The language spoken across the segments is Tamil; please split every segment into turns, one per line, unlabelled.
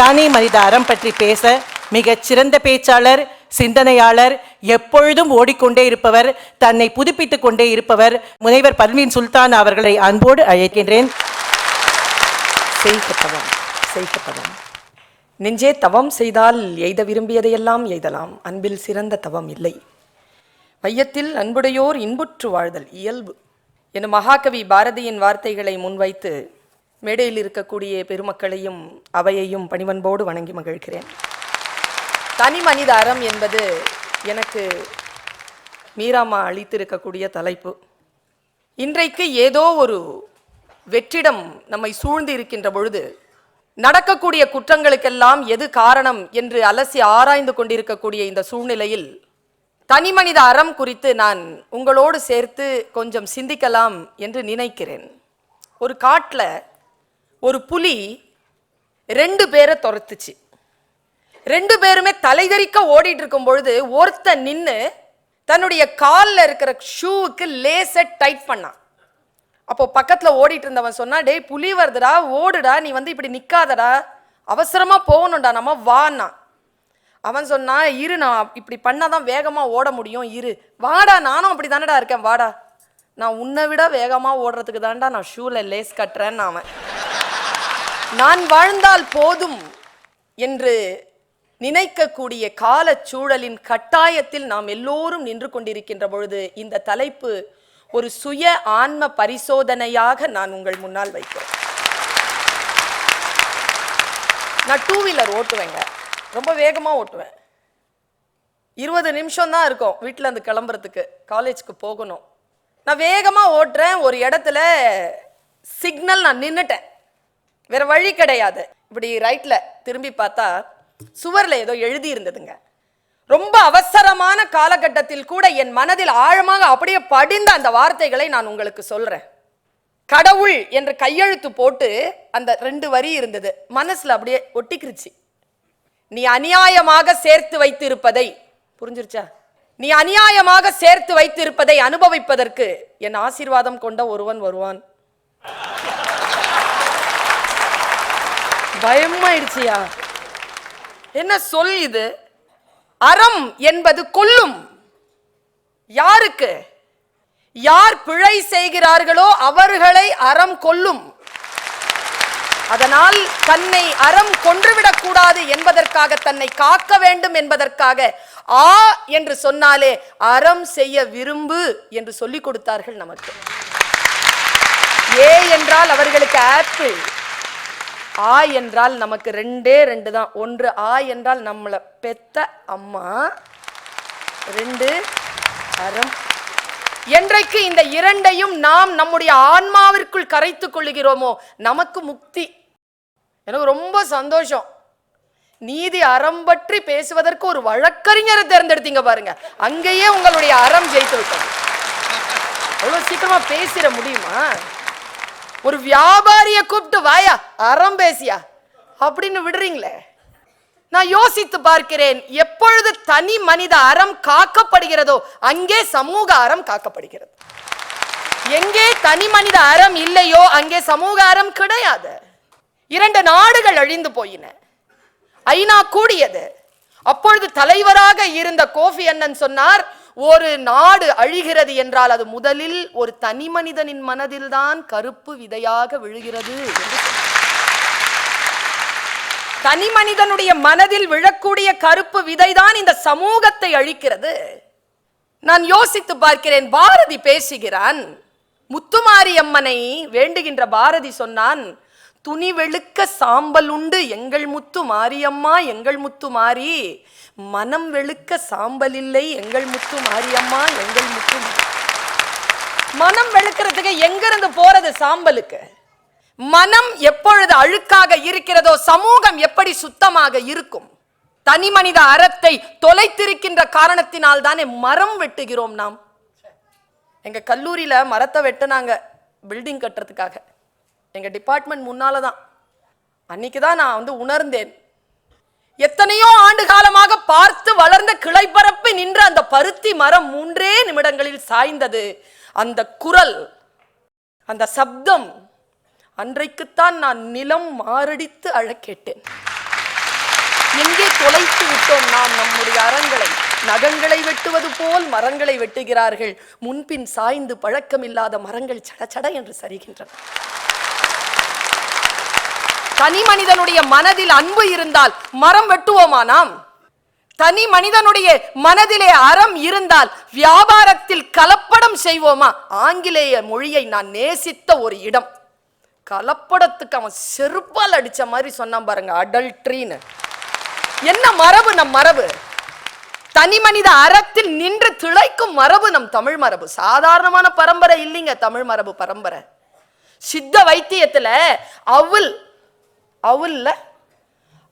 தனி மனித அறம் பற்றி பேச மிகச் சிறந்த பேச்சாளர், சிந்தனையாளர், எப்பொழுதும் ஓடிக்கொண்டே இருப்பவர், தன்னை புதுப்பித்துக் கொண்டே இருப்பவர் முனைவர் பர்வீன் சுல்தான் அவர்களை அன்போடு அழைக்கின்றேன்.
செய்கப்பதம் நெஞ்சே தவம் செய்தால் எய்த விரும்பியதையெல்லாம் எய்தலாம், அன்பில் சிறந்த தவம் இல்லை. வையத்தில் அன்புடையோர் இன்புற்று வாழ்தல் இயல்பு எனும் மகாகவி பாரதியின் வார்த்தைகளை முன்வைத்து மேடையில் இருக்கக்கூடிய பெருமக்களையும் அவையையும் பணிவன்போடு வணங்கி மகிழ்கிறேன். தனி மனித அறம் என்பது எனக்கு மீராமா அளித்திருக்கக்கூடிய தலைப்பு. இன்றைக்கு ஏதோ ஒரு வெற்றிடம் நம்மை சூழ்ந்து இருக்கின்ற பொழுது நடக்கக்கூடிய குற்றங்களுக்கெல்லாம் எது காரணம் என்று அலசி ஆராய்ந்து கொண்டிருக்கக்கூடிய இந்த சூழ்நிலையில் தனி மனித அறம் குறித்து நான் உங்களோடு சேர்த்து கொஞ்சம் சிந்திக்கலாம் என்று நினைக்கிறேன். ஒரு காட்டில் ஒரு புலி 2 பேரை துரத்துச்சு. 2 பேருமே தலைதறிக்க ஓடிட்டு இருக்கும் பொழுது ஒருத்த நின்று தன்னுடைய காலில் இருக்கிற ஷூவுக்கு லேசை டைட் பண்ணான். அப்போ பக்கத்தில் ஓடிட்டு இருந்தவன் சொன்னா, டேய் புலி வருதுடா, ஓடுடா, நீ இப்படி நிற்காதடா, அவசரமா போகணும்டா, நம்ம வான்னா. அவன் சொன்னா, இரு, நான் இப்படி பண்ணாதான் வேகமா ஓட முடியும், இரு, வாடா, நானும் அப்படி தானடா இருக்கேன், வாடா, நான் உன்னை விட வேகமா ஓடுறதுக்கு தான்டா நான் ஷூல லேஸ் கட்டுறேன்னு. அவன் நான் வாழ்ந்தால் போதும் என்று நினைக்கக்கூடிய காலச்சூழலின் கட்டாயத்தில் நாம் எல்லோரும் நின்று கொண்டிருக்கின்ற பொழுது இந்த தலைப்பு ஒரு சுய ஆன்ம பரிசோதனையாக நான் உங்கள் முன்னால் வைக்கிறேன். நான் 2 வீலர் ஓட்டுவேங்க, ரொம்ப வேகமாக ஓட்டுவேன். 20 நிமிஷம் தான் இருக்கும் வீட்டில் இருந்து கிளம்புறதுக்கு, காலேஜுக்கு போகணும். நான் வேகமாக ஓட்டுறேன். ஒரு இடத்துல சிக்னல், நான் நின்றுட்டேன், வேற வழி கிடையாது. இப்படி ரைட்ல திரும்பி பார்த்தா சுவர்ல ஏதோ எழுதி இருந்ததுங்க. ரொம்ப அவசரமான காலகட்டத்தில் கூட என் மனதில் ஆழமாக அப்படியே படிந்த அந்த வார்த்தைகளை நான் உங்களுக்கு சொல்றேன். கடவுள் என்று கையெழுத்து போட்டு அந்த 2 வரி இருந்தது, மனசுல அப்படியே ஒட்டிக்கிருச்சு. நீ அநியாயமாக சேர்த்து வைத்து இருப்பதை, புரிஞ்சிருச்சா, நீ அநியாயமாக சேர்த்து வைத்து இருப்பதை அனுபவிப்பதற்கு என் ஆசீர்வாதம் கொண்ட ஒருவன் வருவான். பயமாயிடுச்சியா, என்ன சொல் இது? அறம் என்பது கொல்லும். யாருக்கு? யார் பிழை செய்கிறார்களோ அவர்களை அறம் கொல்லும். அதனால் தன்னை அறம் கொன்றுவிடக் கூடாது என்பதற்காக, தன்னை காக்க வேண்டும் என்பதற்காக ஆ என்று சொன்னாலே அறம் செய்ய விரும்பு என்று சொல்லிக் கொடுத்தார்கள் நமக்கு. ஏ என்றால் அவர்களுக்கு ஆப்பிள், ஆ என்றால் நமக்கு 2 தான். ஒன்று ஆ என்றால் நம்மளை பெத்த அம்மா, 2 அறம். என்றைக்கு இந்த 2ஐயும் நாம் நம்முடைய ஆன்மாவிற்குள் கரைத்துக் கொள்ளுகிறோமோ நமக்கு முக்தி. எனக்கு ரொம்ப சந்தோஷம். நீதி அறம் பற்றி பேசுவதற்கு ஒரு வழக்கறிஞரை தேர்ந்தெடுத்தீங்க பாருங்க, அங்கேயே உங்களுடைய அறம் ஜெயித்து விட்டது. அவ்வளவு சீக்கிரமா பேசிட முடியுமா? ஒரு வியாபாரியை கூப்பிட்டு வாயா அறம் பேசியா அப்படின்னு விடுறீங்களே. நான் யோசித்து பார்க்கிறேன், எப்பொழுது தனி மனித அறம் காக்கப்படுகிறதோ அங்கே சமூக அறம் காக்கப்படுகிறது. எங்கே தனி மனித அறம் இல்லையோ அங்கே சமூக அறம் கிடையாது. 2 நாடுகள் அழிந்து போயின, ஐநா கூடியது. அப்பொழுது தலைவராக இருந்த கோஃபி அன்னன் சொன்னார், ஒரு நாடு அழிகிறது என்றால் அது முதலில் ஒரு தனி மனிதனின் மனதில் தான் கருப்பு விதையாக விழுகிறது. தனி மனிதனுடைய மனதில் விழக்கூடிய கருப்பு விதைதான் இந்த சமூகத்தை அழிக்கிறது. நான் யோசித்து பார்க்கிறேன், பாரதி பேசுகிறான், முத்துமாரி அம்மனை வேண்டுகின்ற பாரதி சொன்னான், துணி வெளுக்க சாம்பல் உண்டு எங்கள் முத்து மாரியம்மா, எங்கள் முத்து மாறி, மனம் வெளுக்க சாம்பல் இல்லை எங்கள் முத்து மாரியம்மா, எங்கள் முத்து. மனம் வெளுக்கிறதுக்கு எங்கிருந்து போறது சாம்பலுக்கு? மனம் எப்பொழுது அழுக்காக இருக்கிறதோ சமூகம் எப்படி சுத்தமாக இருக்கும்? தனி மனித அறத்தை தொலைத்திருக்கின்ற காரணத்தினால் தானே மரம் வெட்டுகிறோம் நாம். எங்க கல்லூரியில மரத்தை வெட்டினாங்க பில்டிங் கட்டுறதுக்காக, எங்க டிபார்ட்மெண்ட் முன்னாலதான். அன்னைக்குதான் நான் உணர்ந்தேன், எத்தனையோ ஆண்டு காலமாக பார்த்து வளர்ந்த கிளை பரப்பி நின்ற அந்த பருத்தி மரம் 3 நிமிடங்களில் சாய்ந்தது. அந்த குரல், அந்த சப்தம், அன்றைக்குத்தான் நான் நிலம் மாரடித்து அழ கேட்டேன். எங்கே தொலைத்து விட்டோம் நாம் நம்முடைய அறங்களை? நகங்களை வெட்டுவது போல் மரங்களை வெட்டுகிறார்கள். முன்பின் சாய்ந்து பழக்கமில்லாத மரங்கள் சடச்சட என்று சரிகின்றன. தனி மனிதனுடைய மனதில் அன்பு இருந்தால் மரம் வெட்டுவோமா நாம்? தனி மனிதனுடைய மனதிலே அறம் இருந்தால் வியாபாரத்தில் கலப்படம் செய்வோமா? ஆங்கிலேய மொழியை நான் நேசித்த ஒரு இடம். கலப்படத்துக்கு அவன் செருப்பால் அடிச்ச மாதிரி சொன்னான் பாருங்க, அடல்ட்ரின்னு. என்ன மரபு நம் மரபு? தனி மனித அறத்தில் நின்று திளைக்கும் மரபு நம் தமிழ் மரபு. சாதாரணமான பரம்பரை இல்லைங்க தமிழ் மரபு பரம்பரை. சித்த வைத்தியத்துல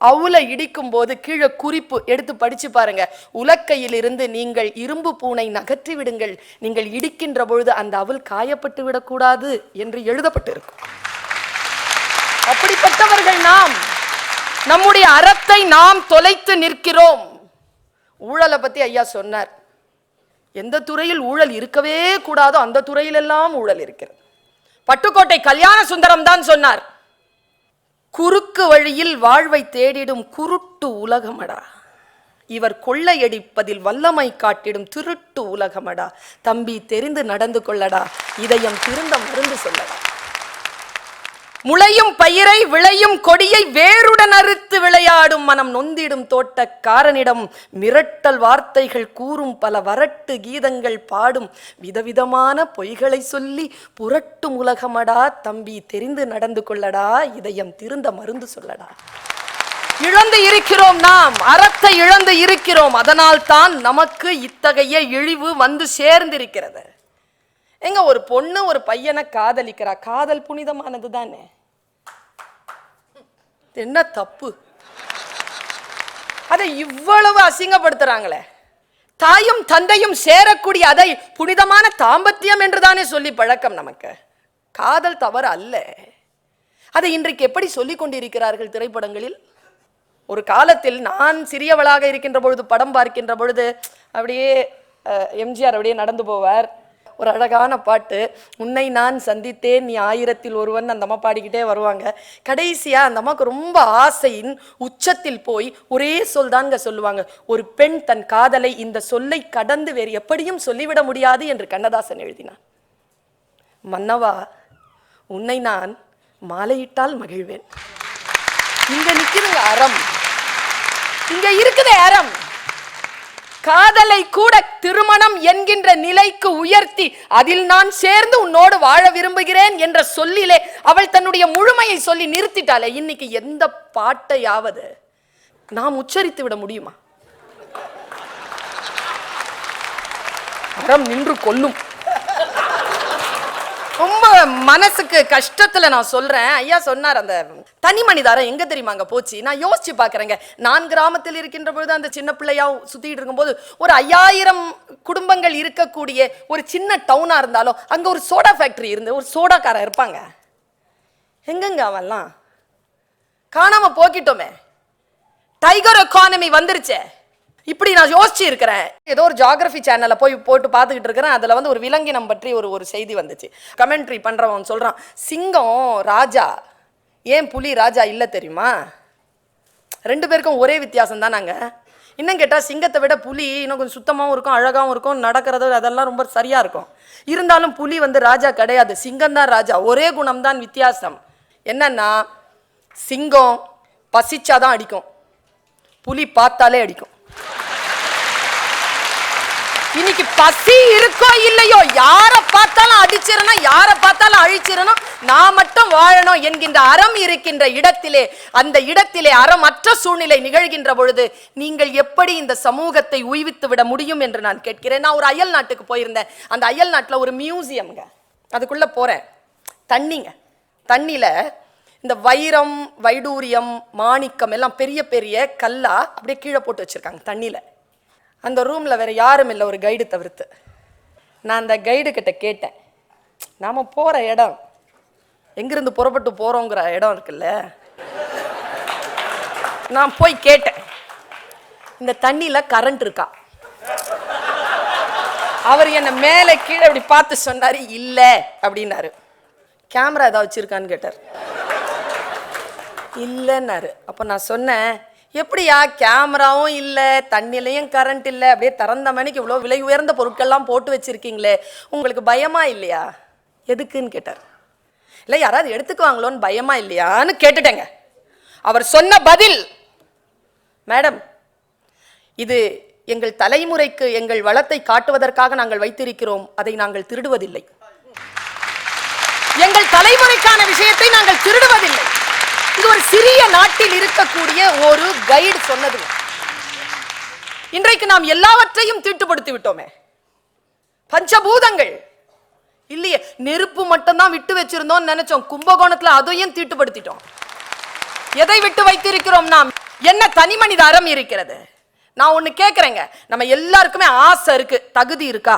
அவுல இடிக்கும் போது கீழே குறிப்பு எடுத்து படிச்சு பாருங்க. உலக்கையில் இருந்து நீங்கள் இரும்பு பூனை நகற்றி விடுங்கள், நீங்கள் இடிக்கின்ற பொழுது அந்த அவுல் காயப்பட்டு விடக்கூடாது என்று எழுதப்பட்டு இருக்கும். அப்படிப்பட்டவர்கள் நாம். நம்முடைய அறத்தை நாம் தொலைத்து நிற்கிறோம். ஊழலை பத்தி ஐயா சொன்னார். எந்த துறையில் ஊழல் இருக்கவே கூடாதோ அந்த துறையிலெல்லாம் ஊழல் இருக்கிறது. பட்டுக்கோட்டை கல்யாண சுந்தரம் தான் சொன்னார், குறுக்கு வழியில் வாழ்வை தேடிடும் குருட்டு உலகமடா, இவர் கொள்ளையடிப்பதில் வல்லமை காட்டிடும் திருட்டு உலகமடா. தம்பி தெரிந்து நடந்து கொள்ளடா, இதயம் திருந்த மருந்து சொல்லடா. முளையும் பயிரை விளையும் கொடியை வேருடன் அறுத்து விளையாடும் மனம் நொந்திடும் தோட்டக்காரனிடம் மிரட்டல் வார்த்தைகள் கூறும் பல வரட்டு கீதங்கள் பாடும் விதவிதமான பொய்களை சொல்லி புரட்டும் உலகமடா. தம்பி தெரிந்து நடந்து கொள்ளடா, இதயம் திருந்த மருந்து சொல்லடா. இழந்து இருக்கிறோம் நாம், அறத்தை இழந்து இருக்கிறோம். அதனால் தான் நமக்கு இத்தகைய இழிவு வந்து சேர்ந்திருக்கிறது. எங்க ஒரு பொண்ணு ஒரு பையனை காதலிக்கிறா, காதல் புனிதமானது தானே, என்ன தப்பு? அதை இவ்வளவு அசிங்கப்படுத்துறாங்களே. தாயும் தந்தையும் சேரக்கூடிய அதை புனிதமான தாம்பத்தியம் என்றுதானே சொல்லி பழக்கம் நமக்கு. காதல் தவறு அல்ல. அதை இன்றைக்கு எப்படி சொல்லிக் கொண்டிருக்கிறார்கள் திரைப்படங்களில். ஒரு காலத்தில் நான் சிறியவளாக இருக்கின்ற பொழுது படம் பார்க்கின்ற பொழுது அப்படியே எம்ஜிஆர் அப்படியே நடந்து போவார். ஒரு அழகான பாட்டு, உன்னை நான் சந்தித்தேன் நீ ஆயிரத்தில் ஒருவன், அந்த அம்மா பாடிக்கிட்டே வருவாங்க. கடைசியா அந்த அம்மாவுக்கு ரொம்ப ஆசையின் உச்சத்தில் போய் ஒரே சொல் தாங்க சொல்லுவாங்க, ஒரு பெண் தன் காதலை இந்த சொல்லை கடந்து வேறு எப்படியும் சொல்லிவிட முடியாது என்று கண்ணதாசன் எழுதினான். மன்னவா, உன்னை நான் மாலையிட்டால் மகிழ்வேன். இங்க நிக்குதுங்க அறம், இங்க இருக்குது அறம். காதலை கூட திருமணம் என்கின்ற நிலைக்கு உயர்த்தி அதில் நான் சேர்ந்து உன்னோடு வாழ விரும்புகிறேன் என்ற சொல்லிலே அவள் தன்னுடைய முழுமையை சொல்லி நிறுத்திட்டாளே. இன்னைக்கு எந்த பாட்டையாவது நாம் உச்சரித்து விட முடியுமா? அறம் நின்று கொல்லும். ரொம்ப மனசுக்கு கஷ்டத்துல நான் சொல்றேன். ஐயா சொன்னார், அந்த தனி மனிதாரம் எங்க தெரியுமா அங்க போச்சு. நான் யோசிச்சு பாக்குறேங்க. நான் கிராமத்தில் இருக்கின்ற பொழுது அந்த சின்ன பிள்ளையா சுத்திட்டு இருக்கும்போது ஒரு 5000 குடும்பங்கள் இருக்கக்கூடிய ஒரு சின்ன டவுனா இருந்தாலும் அங்க ஒரு சோடா ஃபேக்டரி இருந்து ஒரு சோடாக்காரன் இருப்பாங்க. எங்கங்க அவன்லாம் காணாம போக்கிட்டோமே. Tiger economy வந்துருச்சே. இப்படி நான் யோசிச்சு இருக்கிறேன். ஏதோ ஒரு ஜியோகிராஃபி சேனல்ல போய் போட்டு பார்த்துக்கிட்டு இருக்கிறேன். அதுல வந்து ஒரு விலங்கினம் பற்றி ஒரு செய்தி வந்துச்சு. கமெண்ட்ரி பண்றவன் சொல்றான், சிங்கம் ராஜா ஏன் புலி ராஜா இல்ல தெரியுமா? 2 பேருக்கும் ஒரே வித்தியாசம் தான். நாங்க இன்னும் கேட்டா சிங்கத்தை விட புலி இன்னும் கொஞ்சம் சுத்தமாகவும் இருக்கும், அழகாகவும் இருக்கும், நடக்கிறது அதெல்லாம் ரொம்ப சரியா இருக்கும். இருந்தாலும் புலி வந்து ராஜா கிடையாது, சிங்கம் தான் ராஜா. ஒரே குணம் தான் வித்தியாசம். என்னன்னா சிங்கம் பசிச்சாதான் அடிக்கும், புலி பார்த்தாலே அடிக்கும். இன்னைக்கு பசி இருக்கோ இல்லையோ, யார பார்த்தாலும் அடிச்சிடணும், யார பார்த்தாலும் அழிச்சிடணும், நான் மட்டும் வாழணும் என்கின்ற அறம் இருக்கின்ற இடத்திலே, அந்த இடத்திலே அறமற்ற சூழ்நிலை நிகழ்கின்ற பொழுது நீங்கள் எப்படி இந்த சமூகத்தை உய்வித்து விட முடியும் என்று நான் கேட்கிறேன். நான் ஒரு அயல் நாட்டுக்கு போயிருந்தேன். அந்த அயல் நாட்டில் ஒரு மியூசியம்ங்க. அதுக்குள்ள போறேன். தண்ணிங்க, தண்ணியில இந்த வைரம் வைடூரியம் மாணிக்கம் எல்லாம் பெரிய பெரிய கல்லா அப்படியே கீழே போட்டு வச்சிருக்காங்க தண்ணியில. அந்த ரூம்ல வேற யாரும் இல்லை, ஒரு கைடு தவிர்த்து. நான் அந்த கைடு கிட்ட கேட்டேன், நாம போற இடம் எங்கிருந்து புறப்பட்டு போறோங்கிற இடம் இருக்குல்ல, நான் போய் கேட்டேன், இந்த தண்ணியில கரண்ட் இருக்கா? அவர் என்ன மேலே கீழே அப்படி பார்த்து சொன்னாரு, இல்ல அப்படின்னாரு. கேமரா ஏதாவது வச்சிருக்கான்னு கேட்டார். இல்லைன்னாரு. அப்போ நான் சொன்னேன், எப்படியா கேமராவும் இல்லை, தண்ணிலையும் கரண்ட் இல்லை, அப்படியே திறந்த மணிக்கு இவ்வளோ விலை உயர்ந்த பொருட்கள்லாம் போட்டு வச்சிருக்கீங்களே, உங்களுக்கு பயமா இல்லையா? எதுக்குன்னு கேட்டார். இல்லை யாராவது எடுத்துக்குவாங்களோன்னு பயமா இல்லையான்னு கேட்டுட்டேங்க. அவர் சொன்ன பதில், மேடம் இது எங்கள் தலைமுறைக்கு எங்கள் வளத்தை காட்டுவதற்காக நாங்கள் வைத்திருக்கிறோம், அதை நாங்கள் திருடுவதில்லை. எங்கள் தலைமுறைக்கான விஷயத்தை நாங்கள் திருடுவதில்லை. இது ஒரு சிறிய நாட்டில் இருக்கக்கூடிய ஒரு கைடு சொன்னது. இன்றைக்கு நாம் எல்லாவற்றையும் தீட்டுப்படுத்தி விட்டோமே. பஞ்சபூதங்கள் இல்லையே, நெருப்பு மட்டும்தான் விட்டு வச்சிருந்தோம் நினைச்சோம், கும்பகோணத்துல அதையும் தீட்டுப்படுத்திட்டோம். எதை விட்டு வைத்திருக்கிறோம் நாம்? என்ன தனி மனித அறம் இருக்கிறது? நான் ஒண்ணு கேட்கிறேங்க, நம்ம எல்லாருக்குமே ஆசை இருக்கு, தகுதி இருக்கா?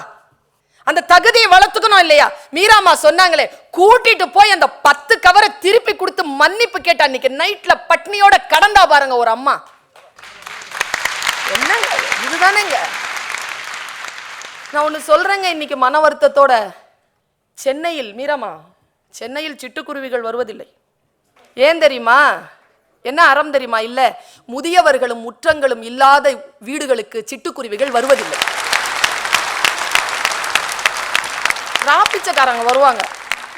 அந்த தகுதியை வளர்த்துக்கணும் இல்லையா? மீராமா சொன்னாங்களே, கூட்டிட்டு போய் அந்த 10 கவரை திருப்பி கொடுத்து மன்னிப்பு கேட்டா அன்னைக்கு நைட்ல பட்னியோட கடந்தா பாருங்க ஒரு அம்மா. என்னங்க இதுதானேங்க. நான் ஒண்ணு சொல்றேங்க, இன்னைக்கு மன வருத்தத்தோட சென்னையில், மீராமா, சென்னையில் சிட்டுக்குருவிகள் வருவதில்லை. ஏன் தெரியுமா? என்ன அறம் தெரியுமா? இல்ல, முதியவர்களும் முற்றங்களும் இல்லாத வீடுகளுக்கு சிட்டுக்குருவிகள் வருவதில்லை. ராப்பிச்சக்காரங்க வருவாங்க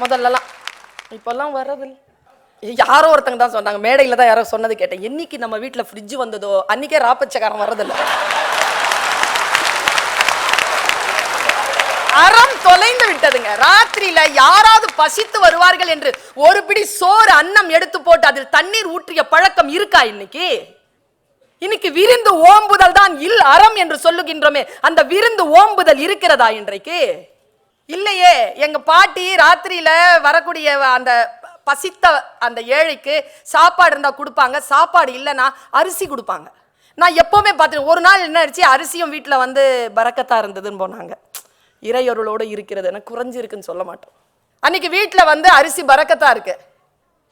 முதல்லலாம், இப்பெல்லாம் வர்றதில்லை. யாரோ ஒருத்தங்க தான் சொன்னாங்க, மேடையில் தான் யாரோ சொன்னது கேட்டேன், என்னைக்கு நம்ம வீட்டில் ஃப்ரிட்ஜ் வந்ததோ அன்னைக்கே ராப்பிச்சக்காரன் வர்றதில்லை. அறம் தொலைந்து விட்டதுங்க. ராத்திரியில யாராவது பசித்து வருவார்கள் என்று ஒரு பிடி சோறு அன்னம் எடுத்து போட்டு அதில் தண்ணீர் ஊற்றிய பழக்கம் இருக்கா இன்னைக்கு? இன்னைக்கு விருந்து ஓம்புதல் தான் இல் அறம் என்று சொல்லுகின்றோமே, அந்த விருந்து ஓம்புதல் இருக்கிறதா இன்றைக்கு? இல்லையே. எங்க பாட்டி ராத்திரியில வரக்கூடிய அந்த பசித்த அந்த ஏழைக்கு சாப்பாடு இருந்தா கொடுப்பாங்க, சாப்பாடு இல்லைன்னா அரிசி கொடுப்பாங்க. நான் எப்பவுமே பார்த்துருக்கேன். ஒரு நாள் என்ன ஆயிடுச்சு, அரிசியும் வீட்டில் வந்து பரக்கத்தா இருந்ததுன்னு போனாங்க. இறையொருளோடு இருக்கிறது, எனக்கு குறைஞ்சி இருக்குன்னு சொல்ல மாட்டோம். அன்னைக்கு வீட்டில் வந்து அரிசி பரக்கத்தா இருக்கு,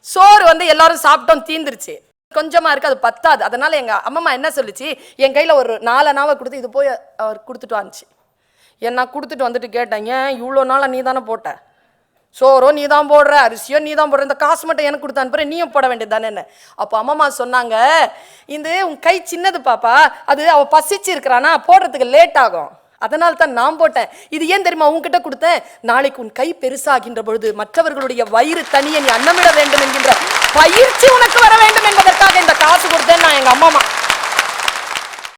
சோறு வந்து எல்லாரும் சாப்பிட்டோம், தீந்துருச்சு, கொஞ்சமா இருக்கு, அது பத்தாது. அதனால எங்க அம்மா என்ன சொல்லிச்சு, என் கையில ஒரு 4 அணாவை கொடுத்து இது போய் அவர் கொடுத்துட்டு வந்துச்சு. என்ன கொடுத்துட்டு வந்துட்டு கேட்டேன், ஏன் இவ்வளோ நாளாக நீ தானே போட்ட, சோறோ நீ தான் போடுற, அரிசியோ நீ தான் போடுற, இந்த காசு மட்டும் எனக்கு கொடுத்து அனுப்புறேன், நீயும் போட வேண்டியது தானே என்ன? அப்போ அம்மா சொன்னாங்க, இந்த உன் கை சின்னது பாப்பா, அது அவ பசிச்சு இருக்கிறானா, போடுறதுக்கு லேட் ஆகும், அதனால தான் நான் போட்டேன். இது ஏன் தெரியுமா உன்கிட்ட கொடுத்தேன், நாளைக்கு உன் கை பெருசாகின்ற பொழுது மற்றவர்களுடைய வயிறு தனியே நீ அன்னமிட வேண்டும் என்கின்ற பயிற்சி உனக்கு வர